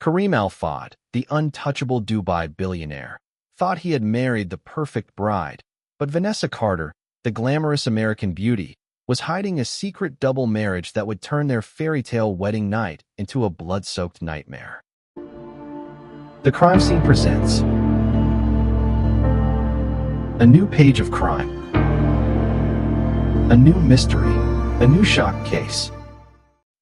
Kareem Al-Fahd, the untouchable Dubai billionaire, thought he had married the perfect bride, but Vanessa Carter, the glamorous American beauty, was hiding a secret double marriage that would turn their fairy tale wedding night into a blood-soaked nightmare. The Crime Scene presents a new page of crime, a new mystery, a new shock case.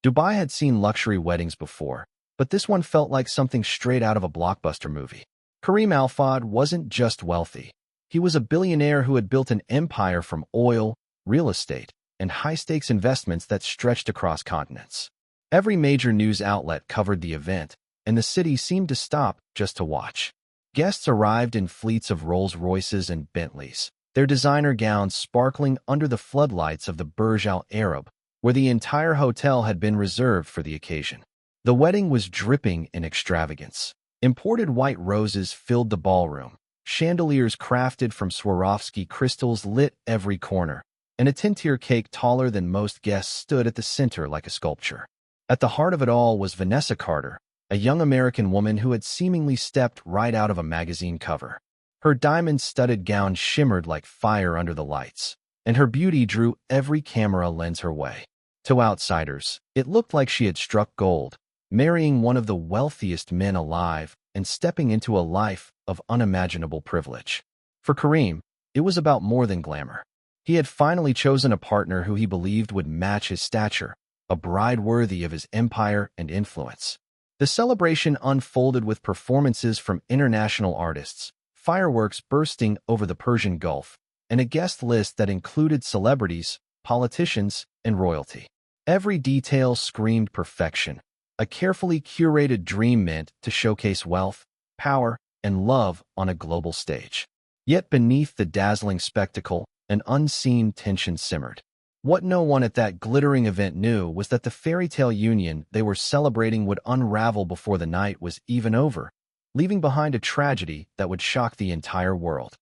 Dubai had seen luxury weddings before, but this one felt like something straight out of a blockbuster movie. Kareem Al-Fahd wasn't just wealthy. He was a billionaire who had built an empire from oil, real estate, and high-stakes investments that stretched across continents. Every major news outlet covered the event, and the city seemed to stop just to watch. Guests arrived in fleets of Rolls-Royces and Bentleys, their designer gowns sparkling under the floodlights of the Burj Al Arab, where the entire hotel had been reserved for the occasion. The wedding was dripping in extravagance. Imported white roses filled the ballroom, chandeliers crafted from Swarovski crystals lit every corner, and a 10-tier cake taller than most guests stood at the center like a sculpture. At the heart of it all was Vanessa Carter, a young American woman who had seemingly stepped right out of a magazine cover. Her diamond-studded gown shimmered like fire under the lights, and her beauty drew every camera lens her way. To outsiders, it looked like she had struck gold, marrying one of the wealthiest men alive and stepping into a life of unimaginable privilege. For Kareem, it was about more than glamour. He had finally chosen a partner who he believed would match his stature, a bride worthy of his empire and influence. The celebration unfolded with performances from international artists, fireworks bursting over the Persian Gulf, and a guest list that included celebrities, politicians, and royalty. Every detail screamed perfection, a carefully curated dream meant to showcase wealth, power, and love on a global stage. Yet beneath the dazzling spectacle, an unseen tension simmered. What no one at that glittering event knew was that the fairy tale union they were celebrating would unravel before the night was even over, leaving behind a tragedy that would shock the entire world.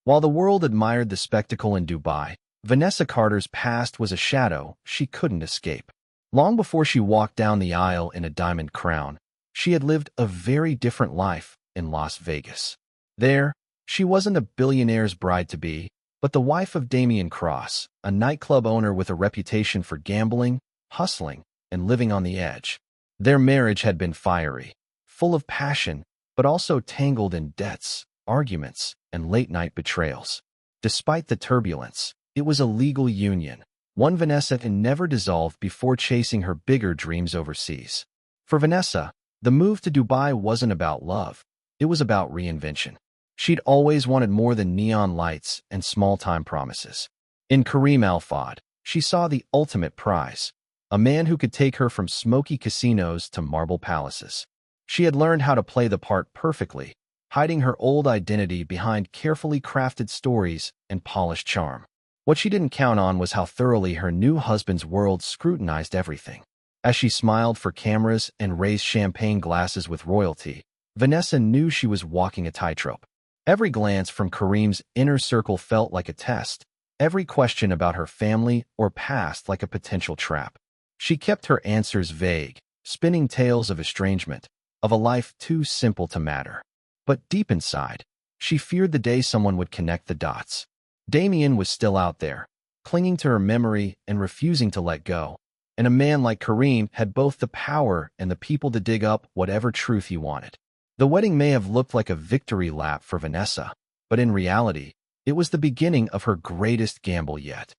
While the world admired the spectacle in Dubai, Vanessa Carter's past was a shadow she couldn't escape. Long before she walked down the aisle in a diamond crown, she had lived a very different life in Las Vegas. There, she wasn't a billionaire's bride-to-be, but the wife of Damien Cross, a nightclub owner with a reputation for gambling, hustling, and living on the edge. Their marriage had been fiery, full of passion, but also tangled in debts, arguments, and late-night betrayals. Despite the turbulence, it was a legal union, one Vanessa had never dissolved before chasing her bigger dreams overseas. For Vanessa, the move to Dubai wasn't about love. It was about reinvention. She'd always wanted more than neon lights and small-time promises. In Kareem Al-Fahd, she saw the ultimate prize, a man who could take her from smoky casinos to marble palaces. She had learned how to play the part perfectly, hiding her old identity behind carefully crafted stories and polished charm. What she didn't count on was how thoroughly her new husband's world scrutinized everything. As she smiled for cameras and raised champagne glasses with royalty, Vanessa knew she was walking a tightrope. Every glance from Kareem's inner circle felt like a test, every question about her family or past like a potential trap. She kept her answers vague, spinning tales of estrangement, of a life too simple to matter. But deep inside, she feared the day someone would connect the dots. Damien was still out there, clinging to her memory and refusing to let go, and a man like Kareem had both the power and the people to dig up whatever truth he wanted. The wedding may have looked like a victory lap for Vanessa, but in reality, it was the beginning of her greatest gamble yet.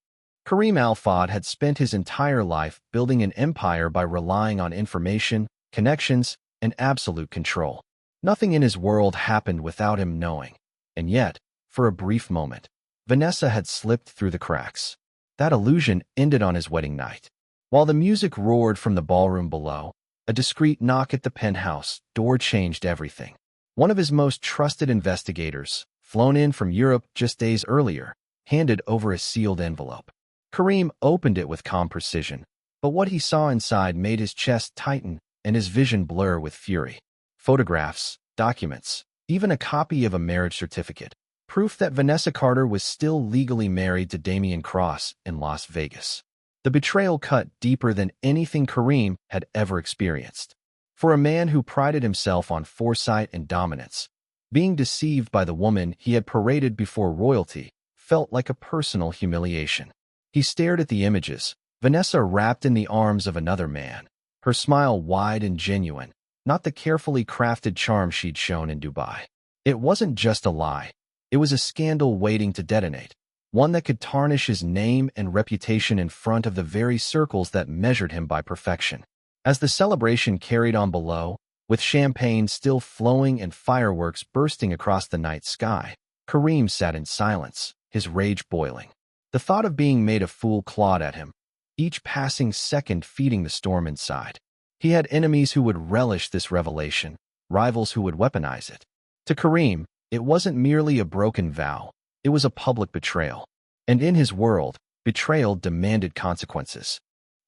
Kareem Al-Fahd had spent his entire life building an empire by relying on information, connections, and absolute control. Nothing in his world happened without him knowing, and yet, for a brief moment, Vanessa had slipped through the cracks. That illusion ended on his wedding night. While the music roared from the ballroom below, a discreet knock at the penthouse door changed everything. One of his most trusted investigators, flown in from Europe just days earlier, handed over a sealed envelope. Kareem opened it with calm precision, but what he saw inside made his chest tighten and his vision blur with fury. Photographs, documents, even a copy of a marriage certificate. Proof that Vanessa Carter was still legally married to Damien Cross in Las Vegas. The betrayal cut deeper than anything Kareem had ever experienced. For a man who prided himself on foresight and dominance, being deceived by the woman he had paraded before royalty felt like a personal humiliation. He stared at the images, Vanessa wrapped in the arms of another man, her smile wide and genuine, not the carefully crafted charm she'd shown in Dubai. It wasn't just a lie. It was a scandal waiting to detonate, one that could tarnish his name and reputation in front of the very circles that measured him by perfection. As the celebration carried on below, with champagne still flowing and fireworks bursting across the night sky, Kareem sat in silence, his rage boiling. The thought of being made a fool clawed at him, each passing second feeding the storm inside. He had enemies who would relish this revelation, rivals who would weaponize it. To Kareem, it wasn't merely a broken vow, it was a public betrayal. And in his world, betrayal demanded consequences.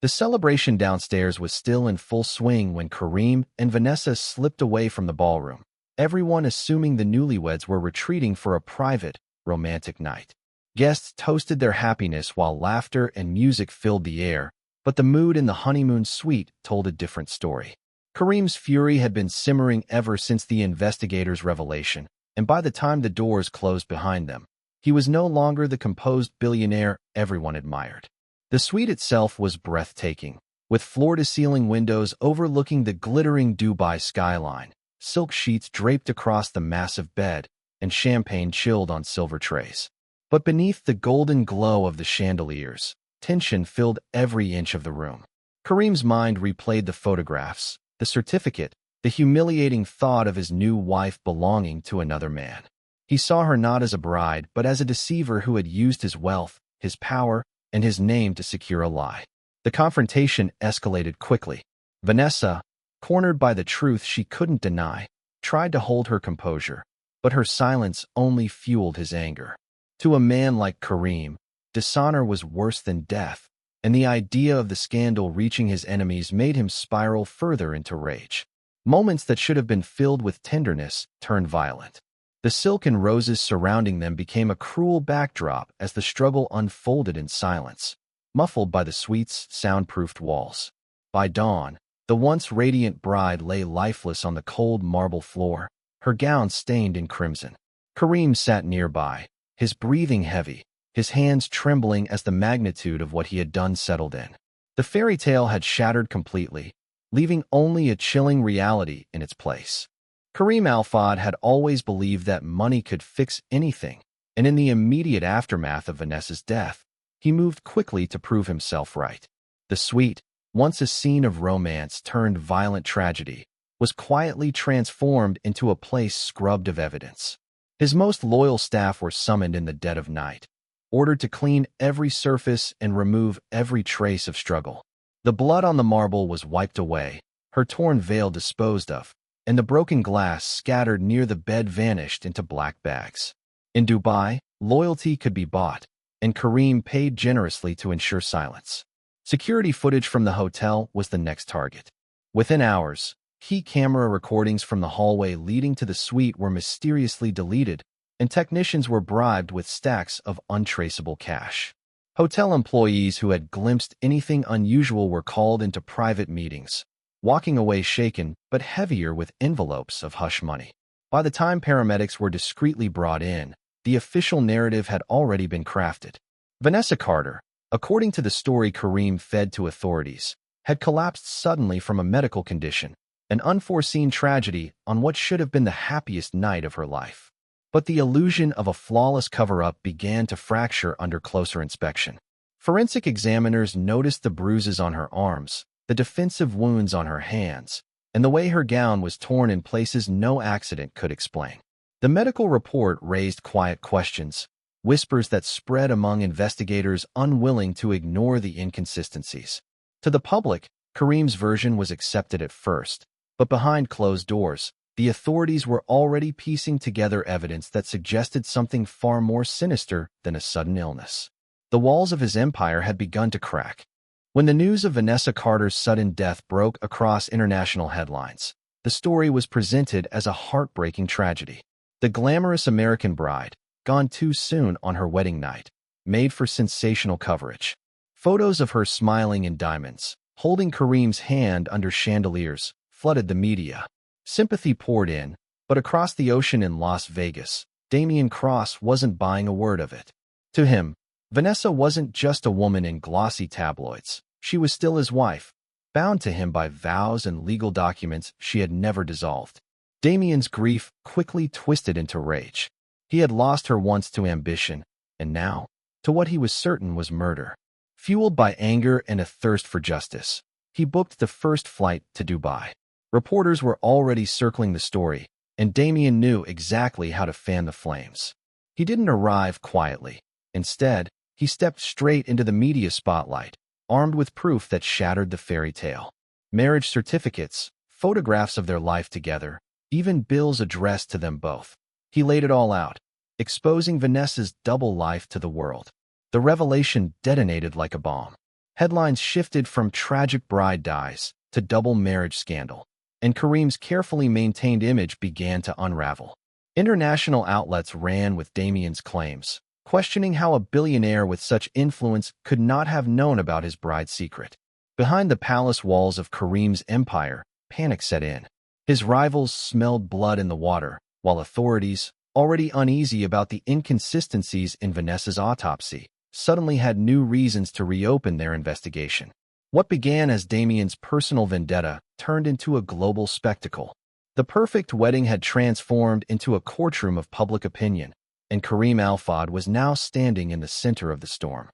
The celebration downstairs was still in full swing when Kareem and Vanessa slipped away from the ballroom, everyone assuming the newlyweds were retreating for a private, romantic night. Guests toasted their happiness while laughter and music filled the air, but the mood in the honeymoon suite told a different story. Kareem's fury had been simmering ever since the investigators' revelation, and by the time the doors closed behind them, he was no longer the composed billionaire everyone admired. The suite itself was breathtaking, with floor-to-ceiling windows overlooking the glittering Dubai skyline, silk sheets draped across the massive bed, and champagne chilled on silver trays. But beneath the golden glow of the chandeliers, tension filled every inch of the room. Kareem's mind replayed the photographs, the certificate, the humiliating thought of his new wife belonging to another man. He saw her not as a bride, but as a deceiver who had used his wealth, his power, and his name to secure a lie. The confrontation escalated quickly. Vanessa, cornered by the truth she couldn't deny, tried to hold her composure, but her silence only fueled his anger. To a man like Kareem, dishonor was worse than death, and the idea of the scandal reaching his enemies made him spiral further into rage. Moments that should have been filled with tenderness turned violent. The silk and roses surrounding them became a cruel backdrop as the struggle unfolded in silence, muffled by the suite's soundproofed walls. By dawn, the once radiant bride lay lifeless on the cold marble floor, her gown stained in crimson. Kareem sat nearby, his breathing heavy, his hands trembling as the magnitude of what he had done settled in. The fairy tale had shattered completely, leaving only a chilling reality in its place. Kareem Al-Fahd had always believed that money could fix anything, and in the immediate aftermath of Vanessa's death, he moved quickly to prove himself right. The suite, once a scene of romance turned violent tragedy, was quietly transformed into a place scrubbed of evidence. His most loyal staff were summoned in the dead of night, ordered to clean every surface and remove every trace of struggle. The blood on the marble was wiped away, her torn veil disposed of, and the broken glass scattered near the bed vanished into black bags. In Dubai, loyalty could be bought, and Kareem paid generously to ensure silence. Security footage from the hotel was the next target. Within hours, key camera recordings from the hallway leading to the suite were mysteriously deleted, and technicians were bribed with stacks of untraceable cash. Hotel employees who had glimpsed anything unusual were called into private meetings, walking away shaken but heavier with envelopes of hush money. By the time paramedics were discreetly brought in, the official narrative had already been crafted. Vanessa Carter, according to the story Kareem fed to authorities, had collapsed suddenly from a medical condition, an unforeseen tragedy on what should have been the happiest night of her life. But the illusion of a flawless cover-up began to fracture under closer inspection. Forensic examiners noticed the bruises on her arms, the defensive wounds on her hands, and the way her gown was torn in places no accident could explain. The medical report raised quiet questions, whispers that spread among investigators unwilling to ignore the inconsistencies. To the public, Kareem's version was accepted at first, but behind closed doors, the authorities were already piecing together evidence that suggested something far more sinister than a sudden illness. The walls of his empire had begun to crack. When the news of Vanessa Carter's sudden death broke across international headlines, the story was presented as a heartbreaking tragedy. The glamorous American bride, gone too soon on her wedding night, made for sensational coverage. Photos of her smiling in diamonds, holding Kareem's hand under chandeliers, flooded the media. Sympathy poured in, but across the ocean in Las Vegas, Damien Cross wasn't buying a word of it. To him, Vanessa wasn't just a woman in glossy tabloids. She was still his wife, bound to him by vows and legal documents she had never dissolved. Damien's grief quickly twisted into rage. He had lost her once to ambition, and now, to what he was certain was murder. Fueled by anger and a thirst for justice, he booked the first flight to Dubai. Reporters were already circling the story, and Damien knew exactly how to fan the flames. He didn't arrive quietly. Instead, he stepped straight into the media spotlight, armed with proof that shattered the fairy tale. Marriage certificates, photographs of their life together, even bills addressed to them both. He laid it all out, exposing Vanessa's double life to the world. The revelation detonated like a bomb. Headlines shifted from tragic bride dies to double marriage scandal, and Kareem's carefully maintained image began to unravel. International outlets ran with Damien's claims, questioning how a billionaire with such influence could not have known about his bride's secret. Behind the palace walls of Kareem's empire, panic set in. His rivals smelled blood in the water, while authorities, already uneasy about the inconsistencies in Vanessa's autopsy, suddenly had new reasons to reopen their investigation. What began as Damien's personal vendetta turned into a global spectacle. The perfect wedding had transformed into a courtroom of public opinion, and Kareem Al-Fahd was now standing in the center of the storm.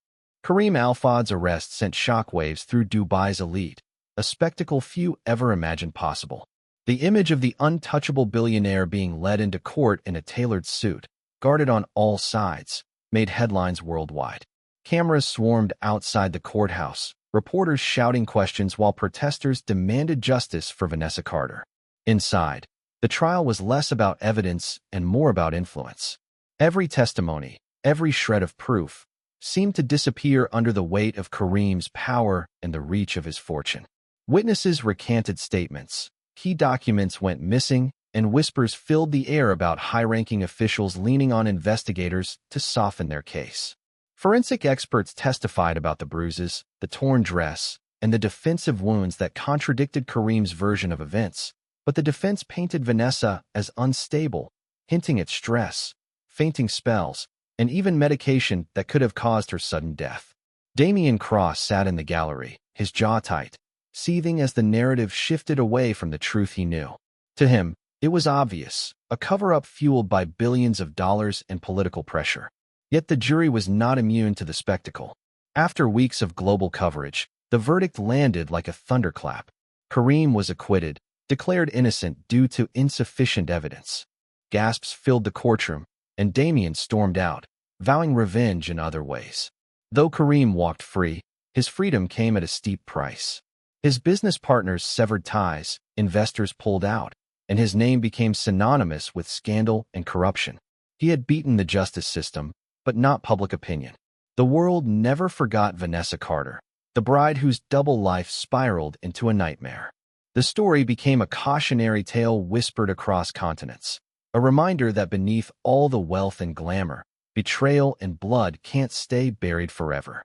Kareem Al-Fahd's arrest sent shockwaves through Dubai's elite, a spectacle few ever imagined possible. The image of the untouchable billionaire being led into court in a tailored suit, guarded on all sides, made headlines worldwide. Cameras swarmed outside the courthouse, reporters shouting questions while protesters demanded justice for Vanessa Carter. Inside, the trial was less about evidence and more about influence. Every testimony, every shred of proof, seemed to disappear under the weight of Kareem's power and the reach of his fortune. Witnesses recanted statements, key documents went missing, and whispers filled the air about high-ranking officials leaning on investigators to soften their case. Forensic experts testified about the bruises, the torn dress, and the defensive wounds that contradicted Kareem's version of events, but the defense painted Vanessa as unstable, hinting at stress, fainting spells, and even medication that could have caused her sudden death. Damien Cross sat in the gallery, his jaw tight, seething as the narrative shifted away from the truth he knew. To him, it was obvious, a cover-up fueled by billions of dollars and political pressure. Yet the jury was not immune to the spectacle. After weeks of global coverage, the verdict landed like a thunderclap. Kareem was acquitted, declared innocent due to insufficient evidence. Gasps filled the courtroom, and Damien stormed out, vowing revenge in other ways. Though Kareem walked free, his freedom came at a steep price. His business partners severed ties, investors pulled out, and his name became synonymous with scandal and corruption. He had beaten the justice system, but not public opinion. The world never forgot Vanessa Carter, the bride whose double life spiraled into a nightmare. The story became a cautionary tale whispered across continents, a reminder that beneath all the wealth and glamour, betrayal and blood can't stay buried forever.